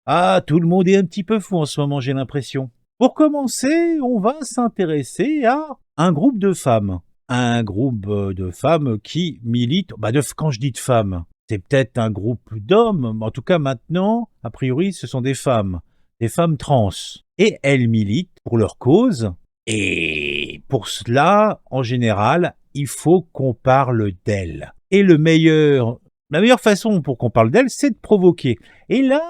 Ah, tout le monde est un petit peu fou en ce moment, j'ai l'impression. Pour commencer, on va s'intéresser à un groupe de femmes. Un groupe de femmes qui militent. Quand je dis de femmes, c'est peut-être un groupe d'hommes, mais en tout cas maintenant, a priori, ce sont des femmes trans. Et elles militent pour leur cause. Et pour cela, en général, il faut qu'on parle d'elles. Et la meilleure façon pour qu'on parle d'elles, c'est de provoquer. Et là,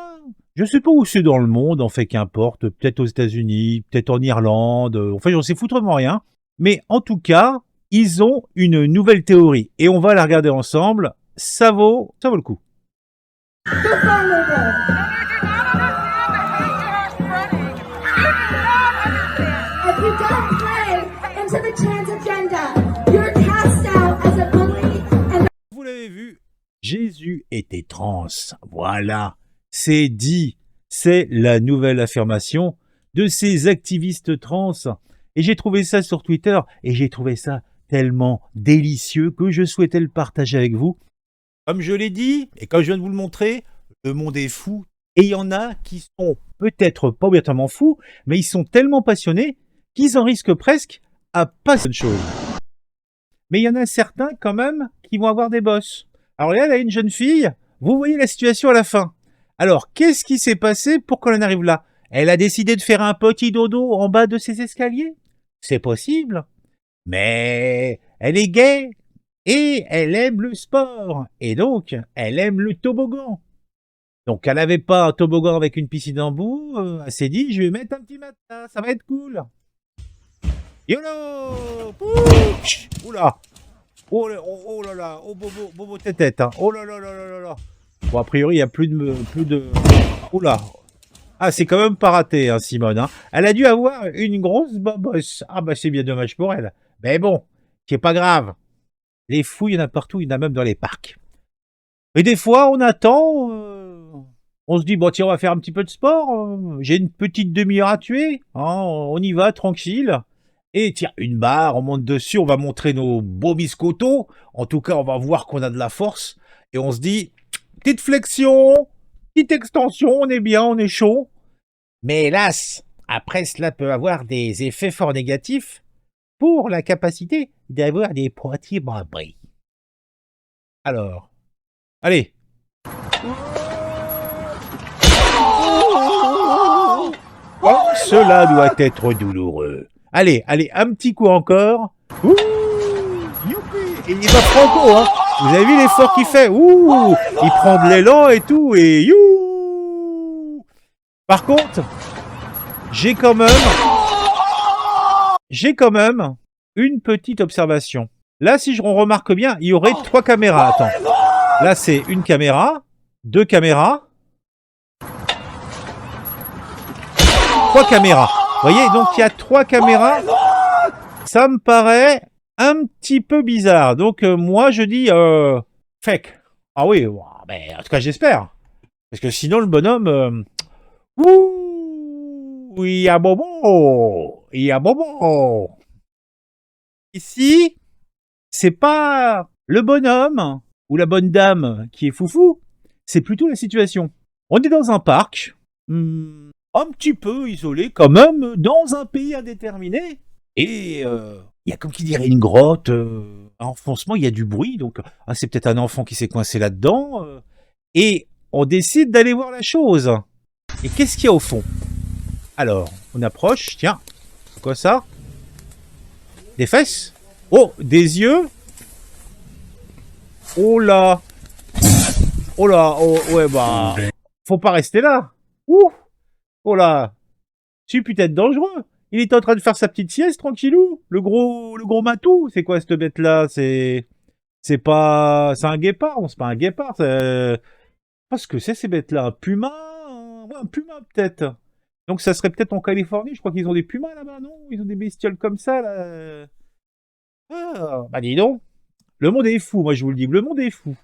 je sais pas où c'est dans le monde, en fait, qu'importe. Peut-être aux États-Unis, peut-être en Irlande. Enfin, j'en sais foutrement rien. Mais en tout cas, ils ont une nouvelle théorie. Et on va la regarder ensemble. Ça vaut le coup. If you don't play into the trans agenda, you're cast out as a bully and Vous l'avez vu, Jésus était trans. Voilà, c'est dit. C'est la nouvelle affirmation de ces activistes trans. Et j'ai trouvé ça sur Twitter et j'ai trouvé ça tellement délicieux que je souhaitais le partager avec vous. Comme je l'ai dit, et comme je viens de vous le montrer, le monde est fou. Et il y en a qui sont peut-être pas obligatoirement fous, mais ils sont tellement passionnés qu'ils en risquent presque à pas cette chose. Mais il y en a certains quand même qui vont avoir des bosses. Alors là, il y a une jeune fille, vous voyez la situation à la fin. Alors, qu'est-ce qui s'est passé pour qu'on en arrive là? Elle a décidé de faire un petit dodo en bas de ses escaliers? C'est possible. Mais elle est gaie et elle aime le sport. Et donc, elle aime le toboggan. Donc, elle n'avait pas un toboggan avec une piscine en bout. Elle s'est dit, je vais mettre un petit matelas, ça va être cool. YOLO! Pouch! Oula! Oh là là! Oh bobo tête, hein! Oh là là là là là là! Bon, a priori, il n'y a plus de... Oula! Ah, c'est quand même pas raté, hein, Simone, hein. Elle a dû avoir une grosse bobosse. Ah bah c'est bien dommage pour elle. Mais bon, c'est pas grave. Les fous, il y en a partout, il y en a même dans les parcs. Et des fois, on attend... on se dit, bon tiens, on va faire un petit peu de sport. J'ai une petite demi-heure à tuer. Hein, on y va, tranquille. Et tiens, une barre, on monte dessus, on va montrer nos beaux biscottos. En tout cas, on va voir qu'on a de la force. Et on se dit, petite flexion, petite extension, on est bien, on est chaud. Mais hélas, après cela peut avoir des effets fort négatifs pour la capacité d'avoir des petits bris. Alors, allez. Oh, cela doit être douloureux. Allez, un petit coup encore. Ouh, youpi. Et il va franco, hein. Vous avez vu l'effort qu'il fait? Ouh, il prend de l'élan et tout, et you. Par contre, j'ai quand même une petite observation. Là, si je remarque bien, il y aurait 3 caméras. Attends. Là, c'est une caméra, 2 caméras, 3 caméras. Vous voyez, donc il y a 3 caméras. Ça me paraît un petit peu bizarre. Donc moi, je dis fake. Ah oui, mais en tout cas, j'espère. Parce que sinon, le bonhomme... ouh, il y a bobo. Il y a bobo. Ici, c'est pas le bonhomme ou la bonne dame qui est foufou. C'est plutôt la situation. On est dans un parc. Un petit peu isolé quand même, dans un pays indéterminé. Et il y a comme qui dirait une grotte, un enfoncement, il y a du bruit, donc c'est peut-être un enfant qui s'est coincé là-dedans. Et on décide d'aller voir la chose. Et qu'est-ce qu'il y a au fond? Alors, on approche, tiens, quoi ça? Des fesses? Oh, des yeux? Oh là! Oh là, oh, ouais bah, faut pas rester là. Ouh! Oh là, c'est peut-être dangereux. Il est en train de faire sa petite sieste, tranquillou. Le gros matou. C'est quoi cette bête-là? C'est un guépard. Non, c'est pas un guépard. Qu'est-ce que c'est ces bêtes-là? Un puma? Ouais, un puma peut-être. Donc ça serait peut-être en Californie. Je crois qu'ils ont des pumas là-bas, non? Ils ont des bestioles comme ça, là. Ah, bah dis donc. Le monde est fou, moi je vous le dis. Le monde est fou.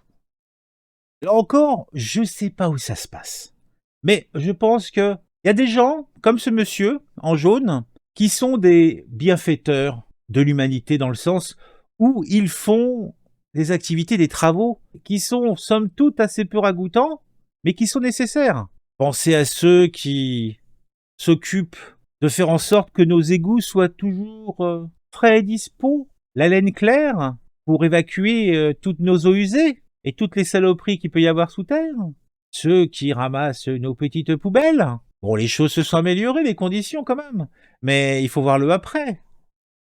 Là encore, je sais pas où ça se passe. Mais je pense que il y a des gens, comme ce monsieur, en jaune, qui sont des bienfaiteurs de l'humanité dans le sens où ils font des activités, des travaux qui sont, somme toute, assez peu ragoûtants, mais qui sont nécessaires. Pensez à ceux qui s'occupent de faire en sorte que nos égouts soient toujours frais et dispos, la laine claire, pour évacuer toutes nos eaux usées et toutes les saloperies qu'il peut y avoir sous terre. Ceux qui ramassent nos petites poubelles. Bon, les choses se sont améliorées, les conditions quand même, mais il faut voir le après.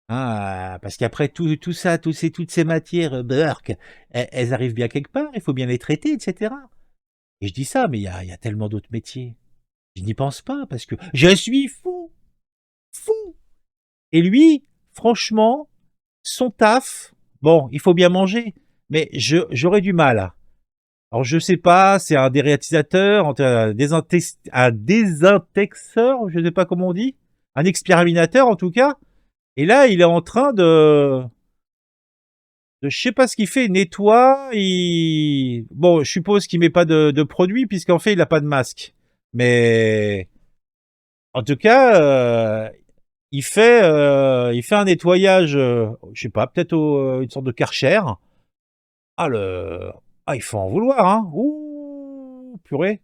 Hein, parce qu'après tout ça, toutes ces matières, burk, elles arrivent bien quelque part, il faut bien les traiter, etc. Et je dis ça, mais il y a tellement d'autres métiers. Je n'y pense pas, parce que je suis fou. Fou. Et lui, franchement, son taf, bon, il faut bien manger, mais j'aurais du mal. Alors je sais pas, c'est un déréalisateurs, un désintexeur, je sais pas comment on dit, un expérimentateur en tout cas. Et là, il est en train je sais pas ce qu'il fait, il nettoie, bon, je suppose qu'il met pas de produit puisqu'en fait il a pas de masque. Mais en tout cas, il fait un nettoyage, je sais pas, peut-être une sorte de Karcher. Ah il faut en vouloir, hein. Ouh, purée.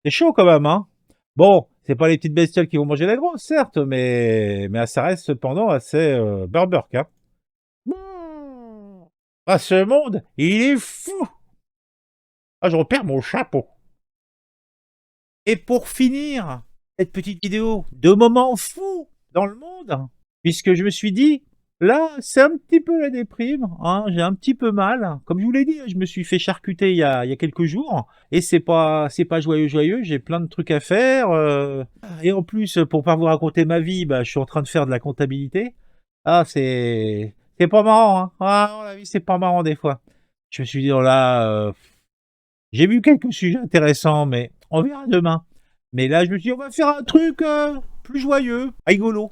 C'est chaud quand même, hein. Bon, c'est pas les petites bestioles qui vont manger la grosse, certes, mais ça reste cependant assez berberk, hein. Ah, ce monde, il est fou. Ah, je repère mon chapeau. Et pour finir cette petite vidéo de moments fous dans le monde, puisque je me suis dit, là, c'est un petit peu la déprime, hein, j'ai un petit peu mal. Comme je vous l'ai dit, je me suis fait charcuter il y a quelques jours, et c'est pas joyeux, j'ai plein de trucs à faire. Et en plus, pour pas vous raconter ma vie, je suis en train de faire de la comptabilité. Ah, c'est pas marrant, hein. Ah, la vie, c'est pas marrant des fois. Je me suis dit, oh là, j'ai vu quelques sujets intéressants, mais on verra demain. Mais là, je me suis dit, on va faire un truc plus joyeux, rigolo.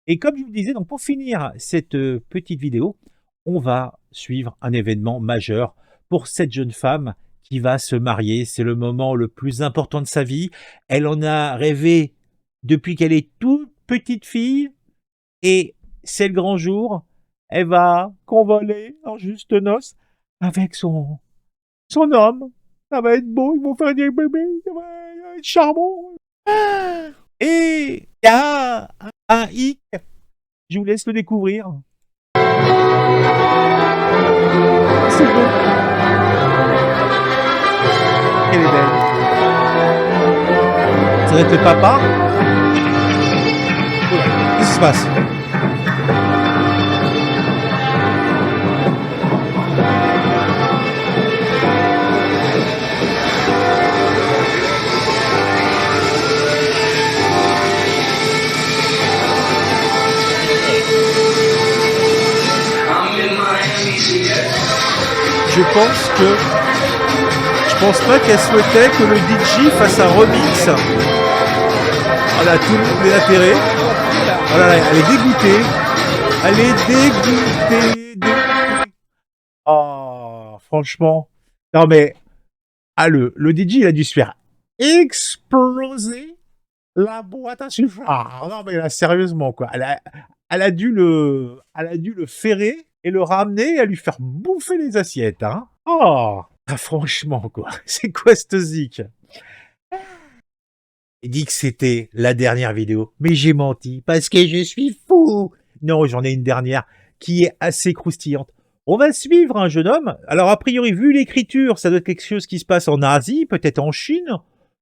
Et comme je vous le disais, donc pour finir cette petite vidéo, on va suivre un événement majeur pour cette jeune femme qui va se marier. C'est le moment le plus important de sa vie. Elle en a rêvé depuis qu'elle est toute petite fille. Et c'est le grand jour. Elle va convoler en juste noces avec son homme. Ça va être beau, ils vont faire des bébés, ça va être charmant. Et il y a un hic, je vous laisse le découvrir. C'est beau. Elle est belle. Ça va être le papa. Qu'est-ce qui se passe? Je pense pas qu'elle souhaitait que le DJ fasse un remix. Voilà, tout le monde est atterré. Voilà, elle est dégoûtée. Elle est dégoûtée. Oh, franchement. Non mais, le DJ, il a dû se faire exploser la boîte à sucre. Ah, non mais là, sérieusement, quoi. Elle a dû le ferrer et le ramener et à lui faire bouffer les assiettes, hein. Oh, franchement, quoi. C'est quoi cette zik? J'ai dit que c'était la dernière vidéo, mais j'ai menti parce que je suis fou. Non, j'en ai une dernière qui est assez croustillante. On va suivre un jeune homme. Alors, a priori, vu l'écriture, ça doit être quelque chose qui se passe en Asie, peut-être en Chine,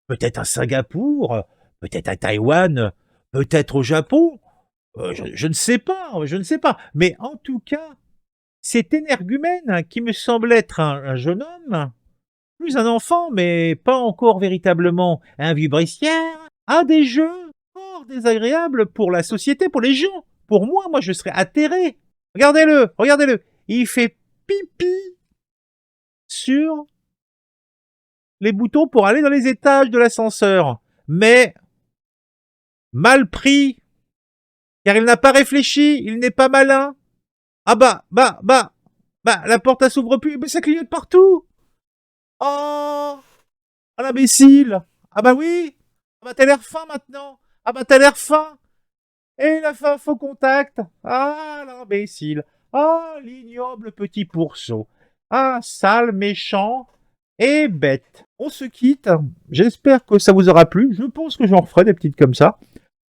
peut-être à Singapour, peut-être à Taïwan, peut-être au Japon. Je ne sais pas, je ne sais pas. Mais en tout cas, cet énergumène qui me semble être un jeune homme, plus un enfant, mais pas encore véritablement un vibricière, a des jeux fort désagréables pour la société, pour les gens. Pour moi, je serais atterré. Regardez-le, regardez-le. Il fait pipi sur les boutons pour aller dans les étages de l'ascenseur. Mais mal pris, car il n'a pas réfléchi, il n'est pas malin. Ah la porte elle s'ouvre plus, mais ça clignote partout. Oh, l'imbécile. Ah bah oui. Ah bah t'as l'air fin maintenant. Ah bah t'as l'air fin. Et il a fait un faux contact. Ah, l'imbécile. Ah, l'ignoble petit pourceau. Ah, sale méchant. et bête. On se quitte. J'espère que ça vous aura plu. Je pense que j'en referai des petites comme ça.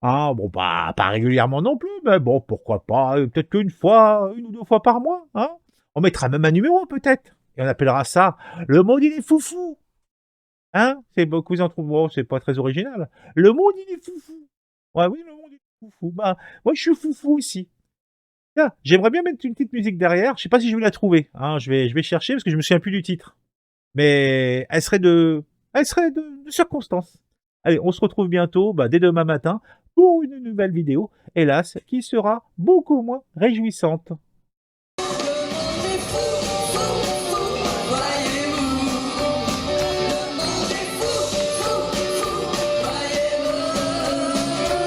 Ah, bon, pas régulièrement non plus, mais bon, pourquoi pas, peut-être qu'une fois, 1 ou 2 fois par mois, hein. On mettra même un numéro peut-être, et on appellera ça «Le monde il est foufou», hein. C'est beaucoup en trouvent bon, c'est pas très original. «Le monde il est foufou». Ouais, oui, le monde il est foufou. Bah, moi je suis foufou aussi. Tiens, j'aimerais bien mettre une petite musique derrière, je sais pas si je vais la trouver, hein, je vais chercher parce que je me souviens plus du titre. Mais elle serait de circonstance. Allez, on se retrouve bientôt, dès demain matin, pour une nouvelle vidéo, hélas, qui sera beaucoup moins réjouissante.